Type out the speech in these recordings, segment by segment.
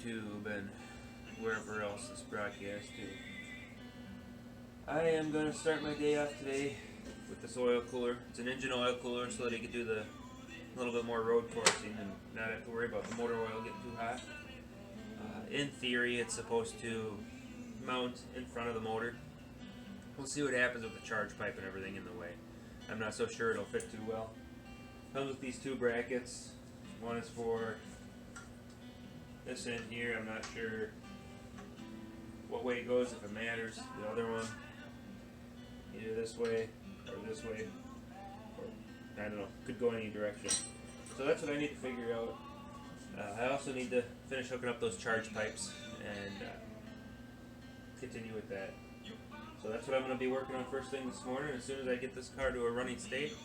YouTube and wherever else this broadcast to. I am going to start my day off today with this oil cooler. It's an engine oil cooler so that I can do the little bit more road coursing and not have to worry about the motor oil getting too hot. In theory, it's supposed to mount in front of the motor. We'll see what happens with the charge pipe and everything in the way. I'm not so sure it'll fit too well. Comes with these two brackets. One is for this end here. I'm not sure what way it goes, if it matters. The other one, either this way or this way, or I don't know, could go any direction. So that's what I need to figure out. I also need to finish hooking up those charge pipes and continue with that. So that's what I'm going to be working on first thing this morning. As soon as I get this car to a running state,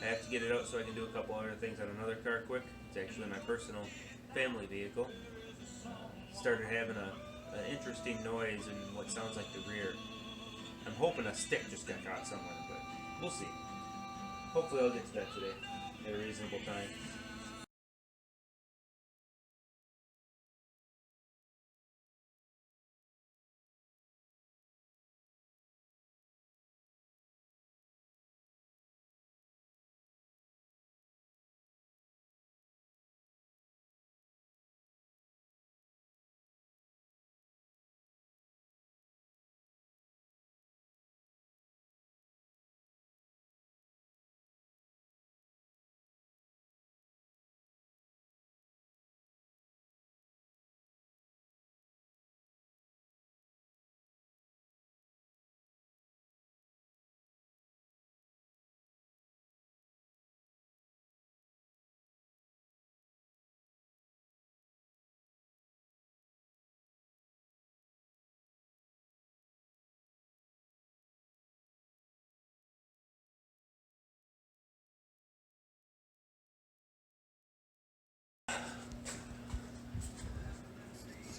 I have to get it out so I can do a couple other things on another car quick. It's actually my personal family vehicle. Started having an interesting noise in what sounds like the rear. I'm hoping a stick just got caught somewhere, but we'll see. Hopefully I'll get to that today at a reasonable time.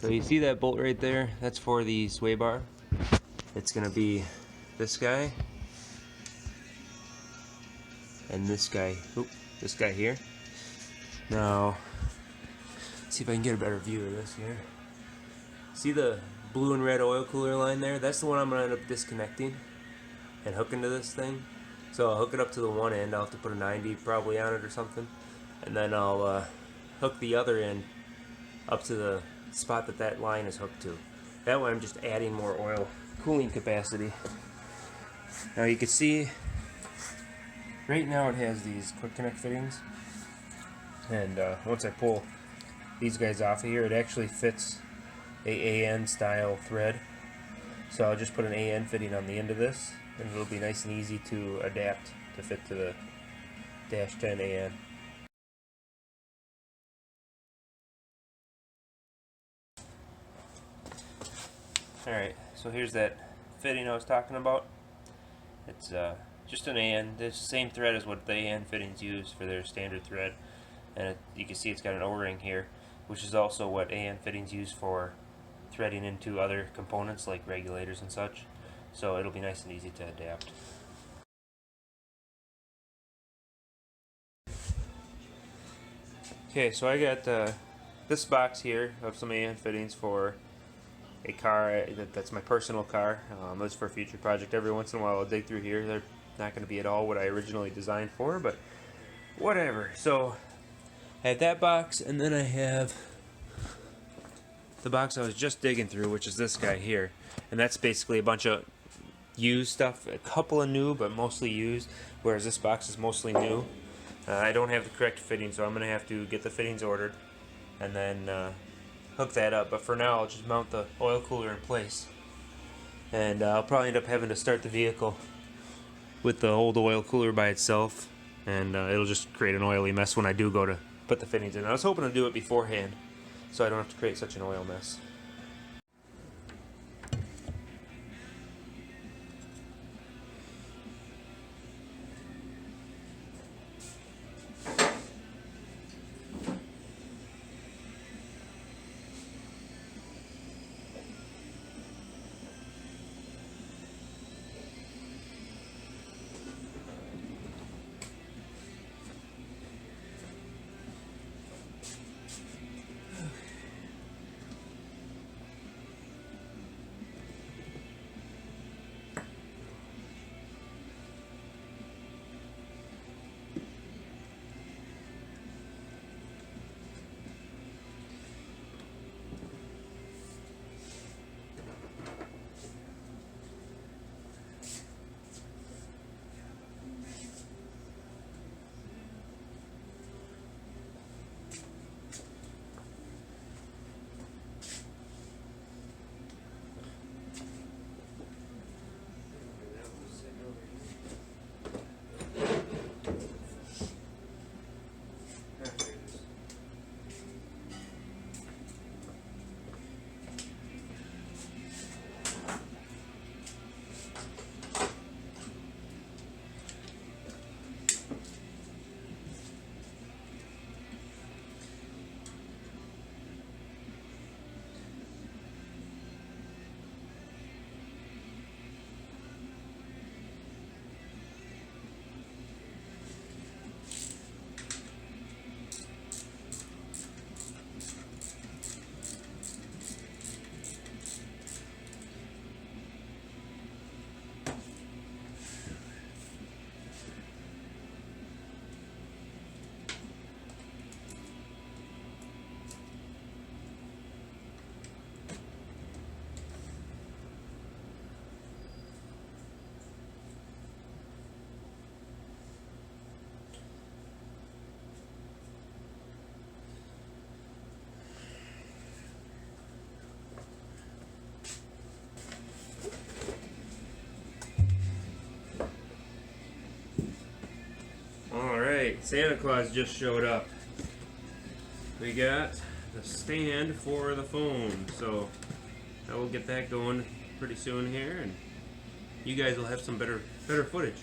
So you see that bolt right there? That's for the sway bar. It's going to be this guy and this guy. Oop, this guy here. Now, let's see if I can get a better view of this here. See the blue and red oil cooler line there? That's the one I'm going to end up disconnecting and hooking to this thing. So I'll hook it up to the one end. I'll have to put a 90 probably on it or something. And then I'll hook the other end up to the spot that line is hooked to. That way I'm just adding more oil cooling capacity. Now you can see right now it has these quick connect fittings, and once I pull these guys off of here, it actually fits a AN style thread. So I'll just put an AN fitting on the end of this, and it'll be nice and easy to adapt to fit to the Dash 10 AN. Alright, so here's that fitting I was talking about. It's just an AN. It's the same thread as what the AN fittings use for their standard thread. And you can see it's got an O-ring here, which is also what AN fittings use for threading into other components like regulators and such. So it'll be nice and easy to adapt. Okay, so I got this box here of some AN fittings for a car that's my personal car. It's for a future project. Every once in a while I'll dig through here. They're not going to be at all what I originally designed for, but whatever. So I have that box, and then I have the box I was just digging through, which is this guy here. And that's basically a bunch of used stuff, a couple of new, but mostly used, whereas this box is mostly new. I don't have the correct fitting, so I'm going to have to get the fittings ordered and then hook that up. But for now, I'll just mount the oil cooler in place, and I'll probably end up having to start the vehicle with the old oil cooler by itself, and it'll just create an oily mess when I do go to put the fittings in. I was hoping to do it beforehand so I don't have to create such an oil mess. Alright, Santa Claus just showed up. We got the stand for the phone, so I will get that going pretty soon here, and you guys will have some better footage.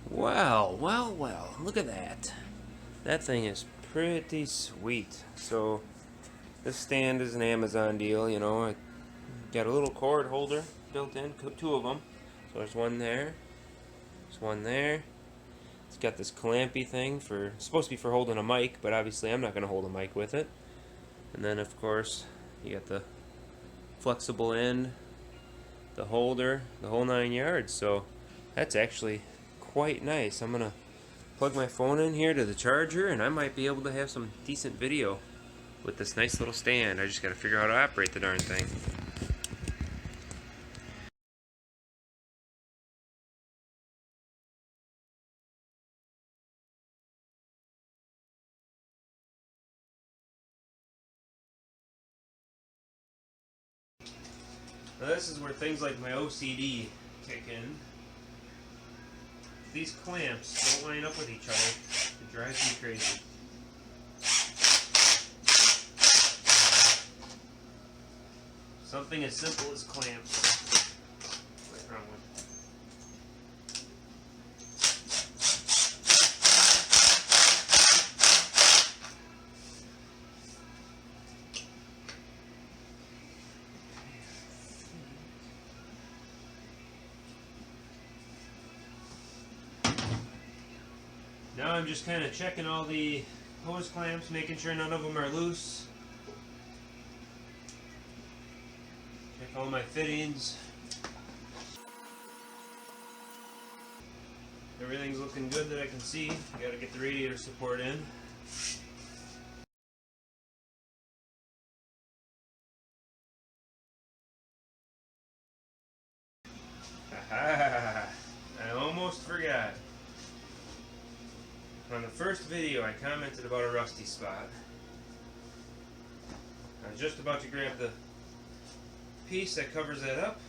Wow, well, look at that. That thing is pretty sweet. So this stand is an Amazon deal, you know. I got a little cord holder built in, two of them. So there's one there, there's one there. It's got this clampy thing for, it's supposed to be for holding a mic, but obviously I'm not going to hold a mic with it. And then of course you got the flexible end, the holder, the whole 9 yards. So that's actually quite nice. I'm going to plug my phone in here to the charger, and I might be able to have some decent video with this nice little stand. I just got to figure out how to operate the darn thing. Now this is where things like my OCD kick in. These clamps don't line up with each other. It drives me crazy. Something as simple as clamps. What's wrong with? Now I'm just kind of checking all the hose clamps, making sure none of them are loose. Check all my fittings. Everything's looking good that I can see. Got to get the radiator support in. Aha! I almost forgot. On the first video, I commented about a rusty spot. I was just about to grab the piece that covers that up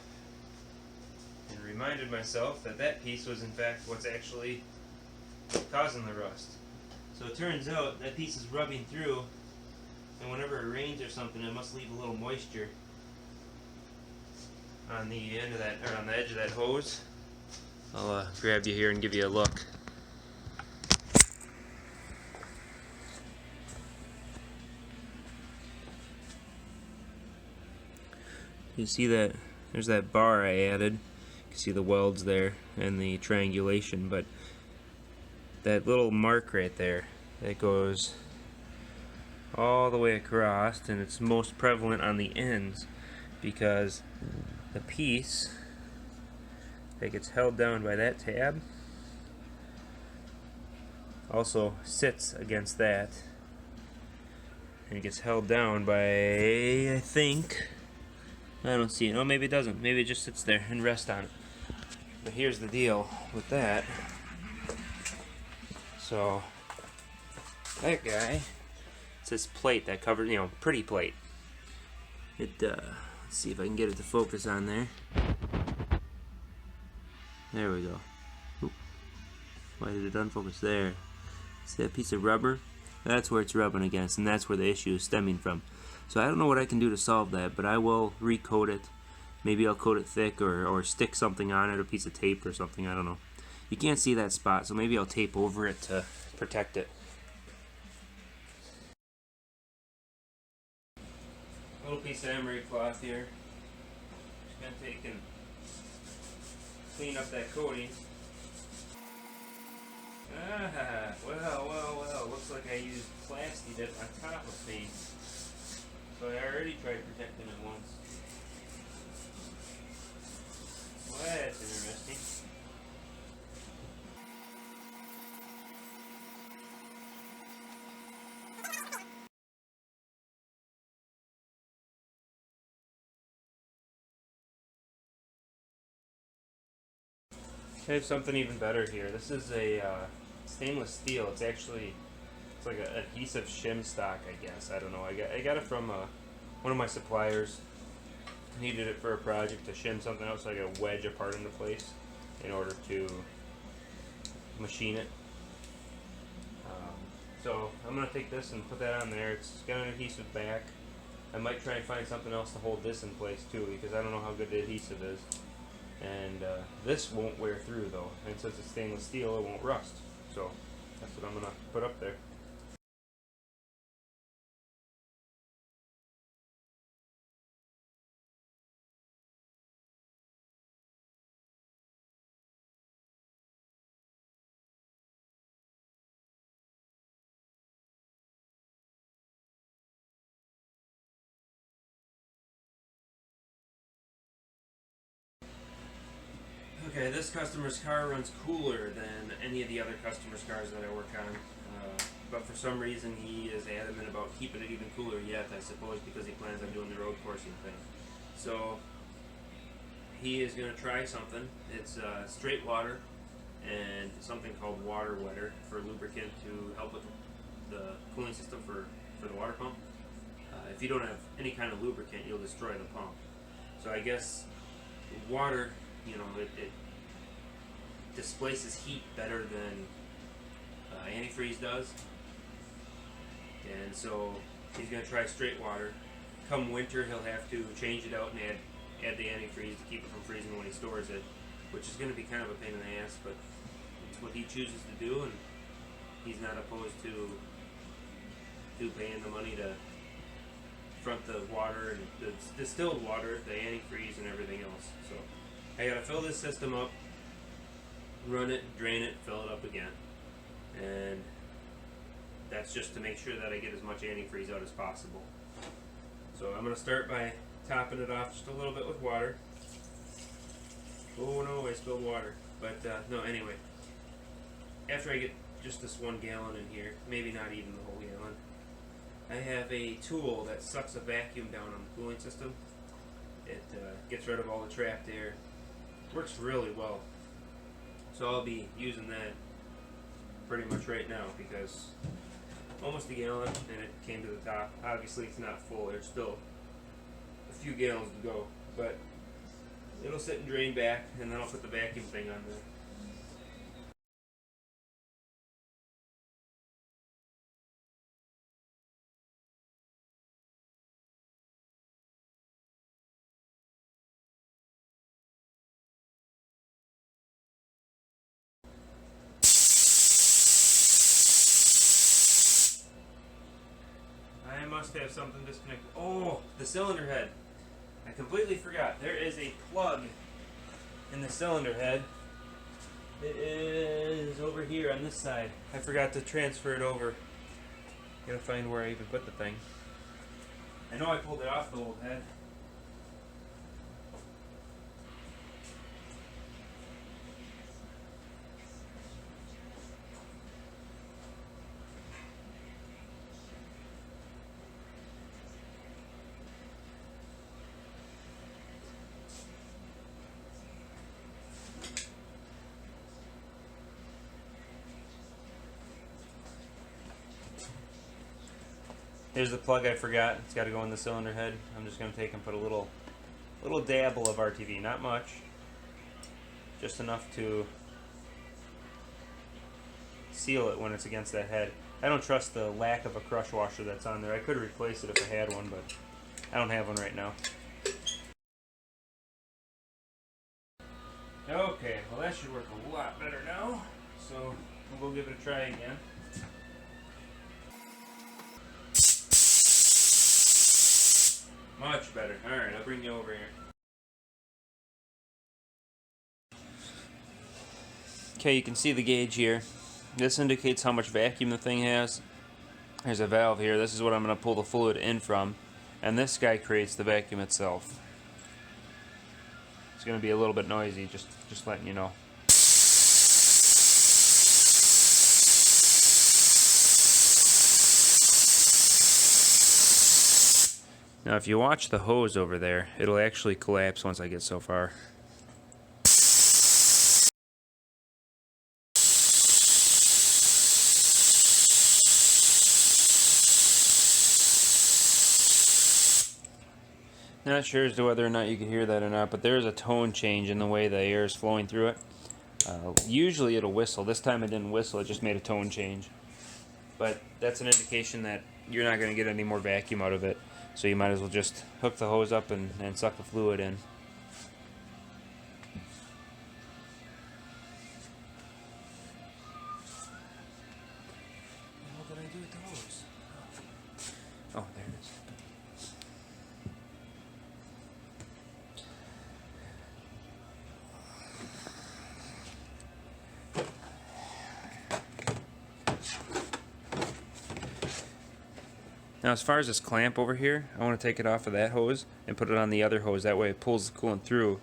and reminded myself that that piece was in fact what's actually causing the rust. So it turns out that piece is rubbing through, and whenever it rains or something, it must leave a little moisture on the end of that, or on the edge of that hose. I'll grab you here and give you a look. You see that there's that bar I added. You can see the welds there and the triangulation, but that little mark right there that goes all the way across, and it's most prevalent on the ends because the piece that gets held down by that tab also sits against that, and it gets held down by, I think, I don't see it. Oh, maybe it doesn't. Maybe it just sits there and rests on it. But here's the deal with that. So that guy, it's this plate that covers, you know, pretty plate. It let's see if I can get it to focus on there. There we go. Oop. Why did it unfocus there? See that piece of rubber? That's where it's rubbing against, and that's where the issue is stemming from. So I don't know what I can do to solve that, but I will recoat it. Maybe I'll coat it thick or stick something on it, a piece of tape or something, I don't know. You can't see that spot, so maybe I'll tape over it to protect it. A little piece of emery cloth here. Just gonna take and clean up that coating. Ah, well, looks like I used plastic dip on top of paint. So I already tried protecting it once. Well, that's interesting. I have something even better here. This is a stainless steel. It's like an adhesive shim stock, I guess. I don't know. I got it from one of my suppliers. Needed it for a project to shim something out, so I got to wedge a part into place in order to machine it. So I'm going to take this and put that on there. It's got an adhesive back. I might try and find something else to hold this in place too, because I don't know how good the adhesive is. And this won't wear through though, and since it's stainless steel, it won't rust. So that's what I'm going to put up there. Okay, this customer's car runs cooler than any of the other customers' cars that I work on, but for some reason he is adamant about keeping it even cooler yet, I suppose because he plans on doing the road coursing thing. So he is going to try something. It's straight water and something called water wetter for lubricant to help with the cooling system for the water pump. If you don't have any kind of lubricant, you'll destroy the pump. So I guess water, you know, it displaces heat better than antifreeze does, and so he's going to try straight water. Come winter, he'll have to change it out and add the antifreeze to keep it from freezing when he stores it, which is going to be kind of a pain in the ass, but it's what he chooses to do, and he's not opposed to paying the money to front the water and the distilled water, the antifreeze, and everything else. So I gotta fill this system up, run it, drain it, fill it up again, and that's just to make sure that I get as much antifreeze out as possible. So I'm gonna start by topping it off just a little bit with water. Oh no, I spilled water. But no, anyway, after I get just this 1 gallon in here, maybe not even the whole gallon, I have a tool that sucks a vacuum down on the cooling system. It gets rid of all the trapped air. Works really well. So I'll be using that pretty much right now because almost a gallon and it came to the top. Obviously it's not full, there's still a few gallons to go, but it'll sit and drain back, and then I'll put the vacuum thing on there. I must have something disconnected. Oh, the cylinder head. I completely forgot. There is a plug in the cylinder head. It is over here on this side. I forgot to transfer it over. Gotta find where I even put the thing. I know I pulled it off the old head. Here's the plug I forgot. It's got to go in the cylinder head. I'm just going to take and put a little dabble of RTV, not much, just enough to seal it when it's against that head. I don't trust the lack of a crush washer that's on there. I could replace it if I had one, but I don't have one right now. Okay, well that should work a lot better now. So we'll go give it a try again. Much better. Alright, I'll bring you over here. Okay, you can see the gauge here. This indicates how much vacuum the thing has. There's a valve here. This is what I'm going to pull the fluid in from. And this guy creates the vacuum itself. It's going to be a little bit noisy, just letting you know. Now if you watch the hose over there, it'll actually collapse once I get so far. Not sure as to whether or not you can hear that or not, but there is a tone change in the way the air is flowing through it. Usually it'll whistle. This time it didn't whistle, it just made a tone change. But that's an indication that you're not going to get any more vacuum out of it. So you might as well just hook the hose up and suck the fluid in. What did I do with the hose? Oh, there it is. Now as far as this clamp over here, I want to take it off of that hose and put it on the other hose. That way it pulls the coolant through,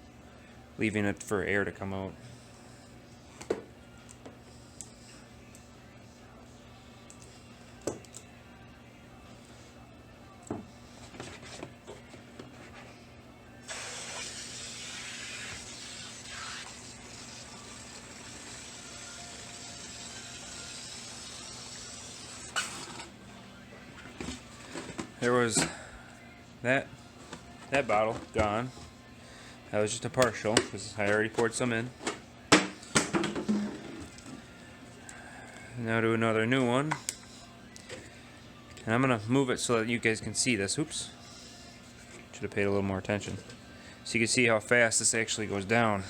leaving it for air to come out. There was that bottle gone. That was just a partial because I already poured some in. Now to another new one. And I'm going to move it so that you guys can see this. Oops. Should have paid a little more attention. So you can see how fast this actually goes down.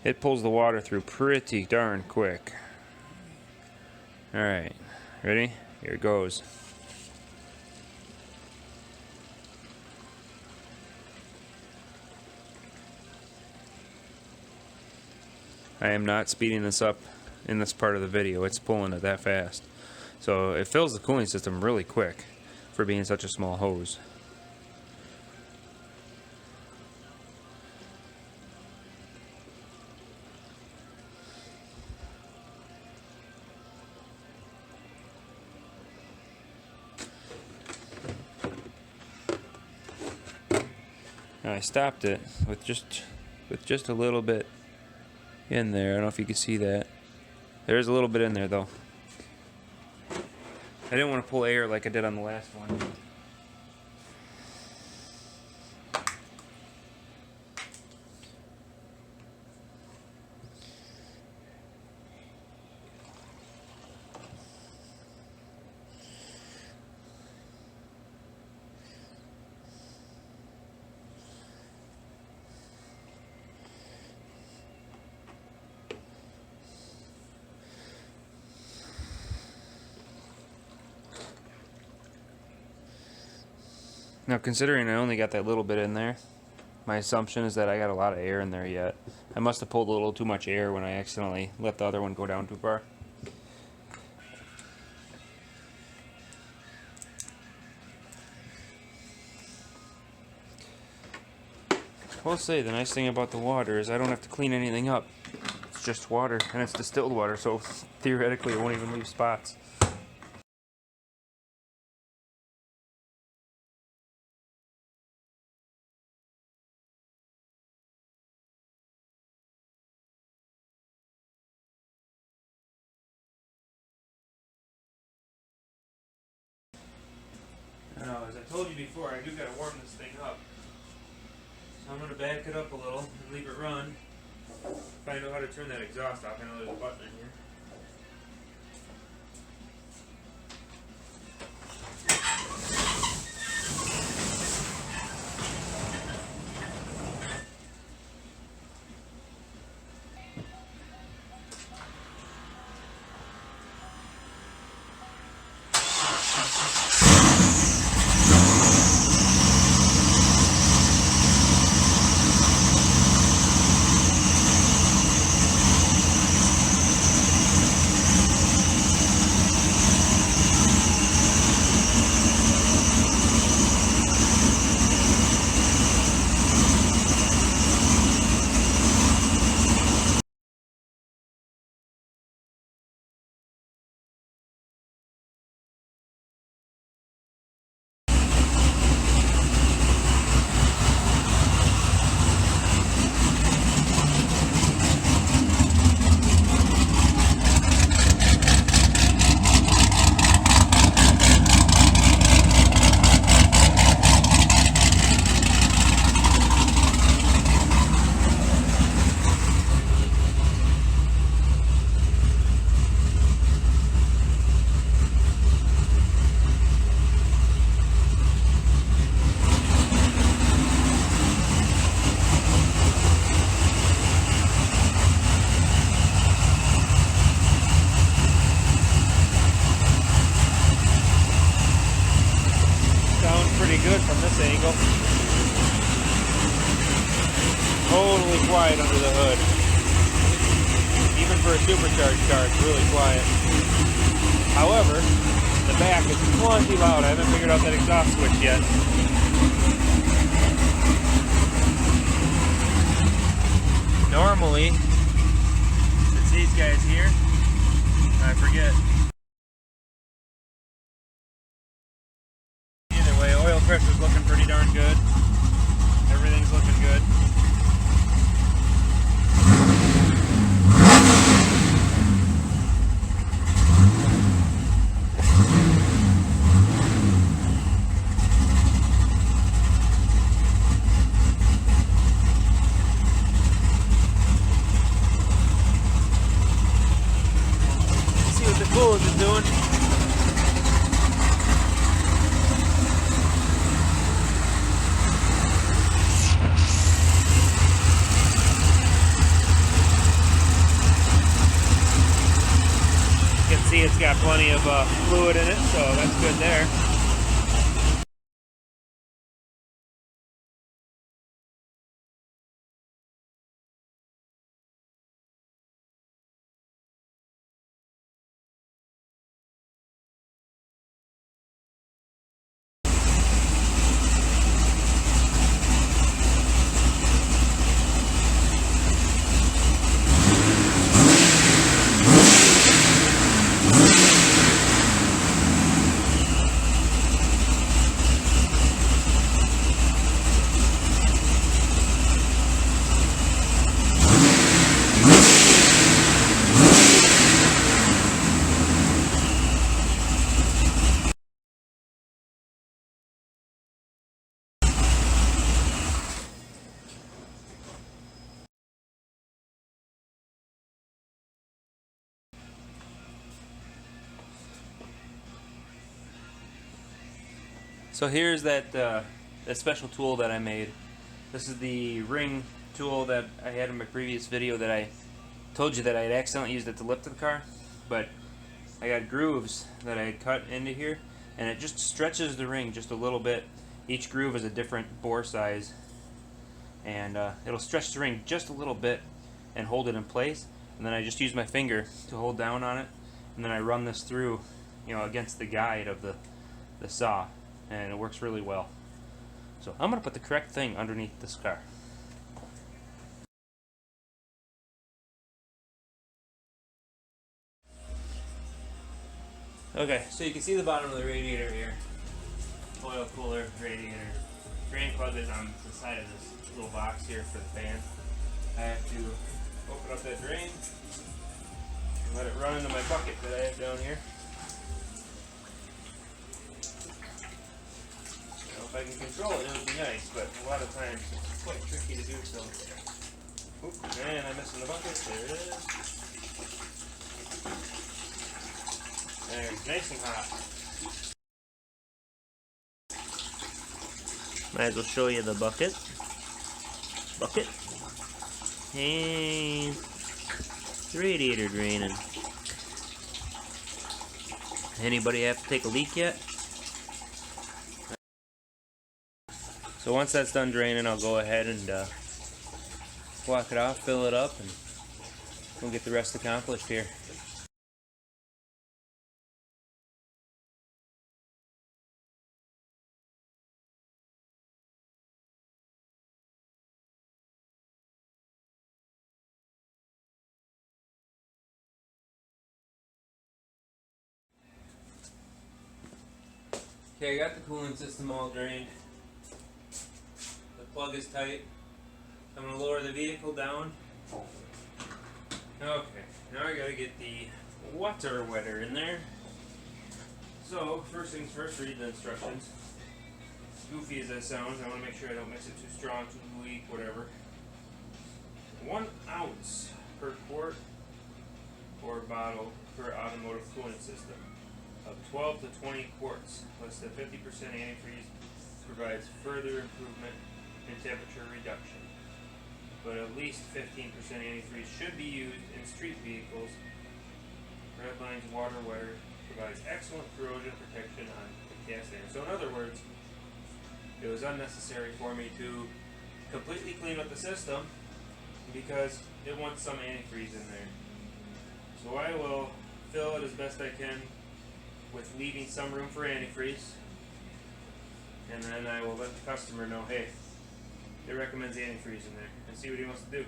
It pulls the water through pretty darn quick. Alright. Ready? Here it goes. I am not speeding this up in this part of the video. It's pulling it that fast. So it fills the cooling system really quick for being such a small hose. Now I stopped it with just a little bit in there. I don't know if you can see that. There's a little bit in there though. I didn't want to pull air like I did on the last one. Now, considering I only got that little bit in there, my assumption is that I got a lot of air in there yet. I must have pulled a little too much air when I accidentally let the other one go down too far. I will say the nice thing about the water is I don't have to clean anything up. It's just water, and it's distilled water, so theoretically it won't even leave spots. Now, as I told you before, I do gotta warm this thing up. So I'm gonna back it up a little and leave it run. Find out how to turn that exhaust off. I know there's a button in here. quiet under the hood. Even for a supercharged car, it's really quiet. However, the back is plenty loud. I haven't figured out that exhaust switch yet. Normally, it's these guys here. I forget. Either way, oil pressure's looking pretty darn good. Everything's looking good. See what the coolant is doing. See, it's got plenty of fluid in it, so that's good there. So here's that special tool that I made. This is the ring tool that I had in my previous video that I told you that I had accidentally used it to lift the car, but I got grooves that I had cut into here, and it just stretches the ring just a little bit. Each groove is a different bore size, and it'll stretch the ring just a little bit and hold it in place, and then I just use my finger to hold down on it, and then I run this through, you know, against the guide of the saw, and it works really well. So I'm going to put the correct thing underneath this car. Okay, so you can see the bottom of the radiator here. Oil cooler, radiator. Drain plug is on the side of this little box here for the fan. I have to open up that drain and let it run into my bucket that I have down here. If I can control it, it would be nice, but a lot of times it's quite tricky to do so. Oop, man, I'm missing the bucket. There it is. There, it's nice and hot. Might as well show you the bucket. Bucket. And the radiator draining. Anybody have to take a leak yet? So once that's done draining, I'll go ahead and block it off, fill it up, and we'll get the rest accomplished here. Okay, I got the cooling system all drained. The plug is tight. I'm going to lower the vehicle down. Okay, now I got to get the water wetter in there. So, first things first, read the instructions. Goofy as that sounds, I want to make sure I don't mix it too strong, too weak, whatever. 1 ounce per quart or bottle per automotive cooling system. Of 12 to 20 quarts, less than 50% antifreeze, provides further improvement in temperature reduction. But at least 15% antifreeze should be used in street vehicles. Redline's water wetter provides excellent corrosion protection on the cast iron. So in other words, it was unnecessary for me to completely clean up the system, because it wants some antifreeze in there. So I will fill it as best I can with leaving some room for antifreeze, and then I will let the customer know, hey, it recommends antifreeze in there, and see what he wants to do.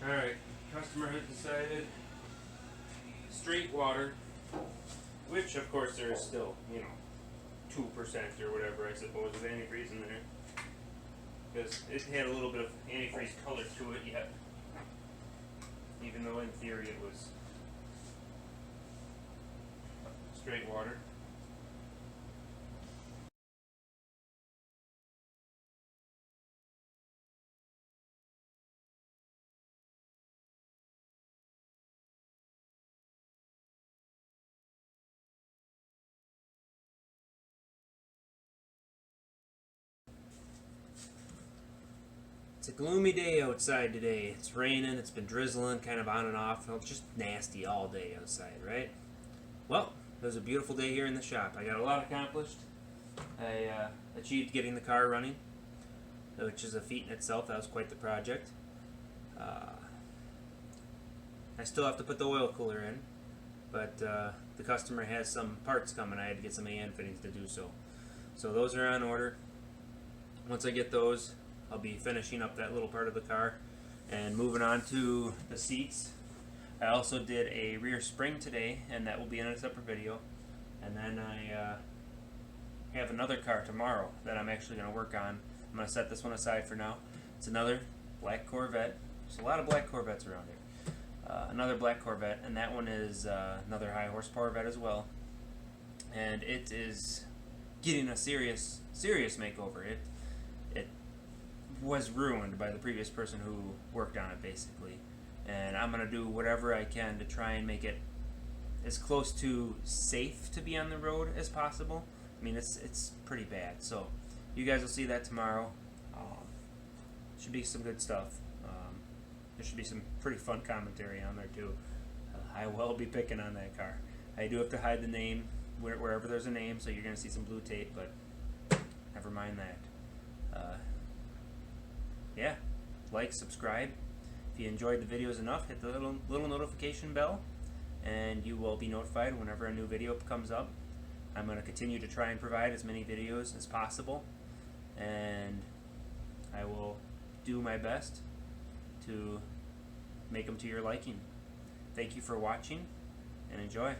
Alright, customer has decided straight water, which of course there is still, 2% or whatever, I suppose, of antifreeze in there. Because it had a little bit of antifreeze color to it yet. Even though in theory it was straight water. It's a gloomy day outside today. It's raining, it's been drizzling, kind of on and off. It's just nasty all day outside, right? Well, it was a beautiful day here in the shop. I got a lot accomplished. I achieved getting the car running, which is a feat in itself. That was quite the project. I still have to put the oil cooler in, but the customer has some parts coming. I had to get some AN fittings to do so. So those are on order. Once I get those, I'll be finishing up that little part of the car and moving on to the seats. I also did a rear spring today, and that will be in a separate video. And then I have another car tomorrow that I'm actually going to work on. I'm going to set this one aside for now. It's another black Corvette. There's a lot of black Corvettes around here. Another black Corvette, and that one is another high horsepower Corvette as well. And it is getting a serious makeover. It was ruined by the previous person who worked on it, basically. And I'm going to do whatever I can to try and make it as close to safe to be on the road as possible. I mean, it's pretty bad. So you guys will see that tomorrow. Should be some good stuff. There should be some pretty fun commentary on there too. I will be picking on that car. I do have to hide the name wherever there's a name, so you're going to see some blue tape, but never mind that. Yeah, like, subscribe. If you enjoyed the videos enough, hit the little notification bell, and you will be notified whenever a new video comes up. I'm going to continue to try and provide as many videos as possible, and I will do my best to make them to your liking. Thank you for watching, and enjoy.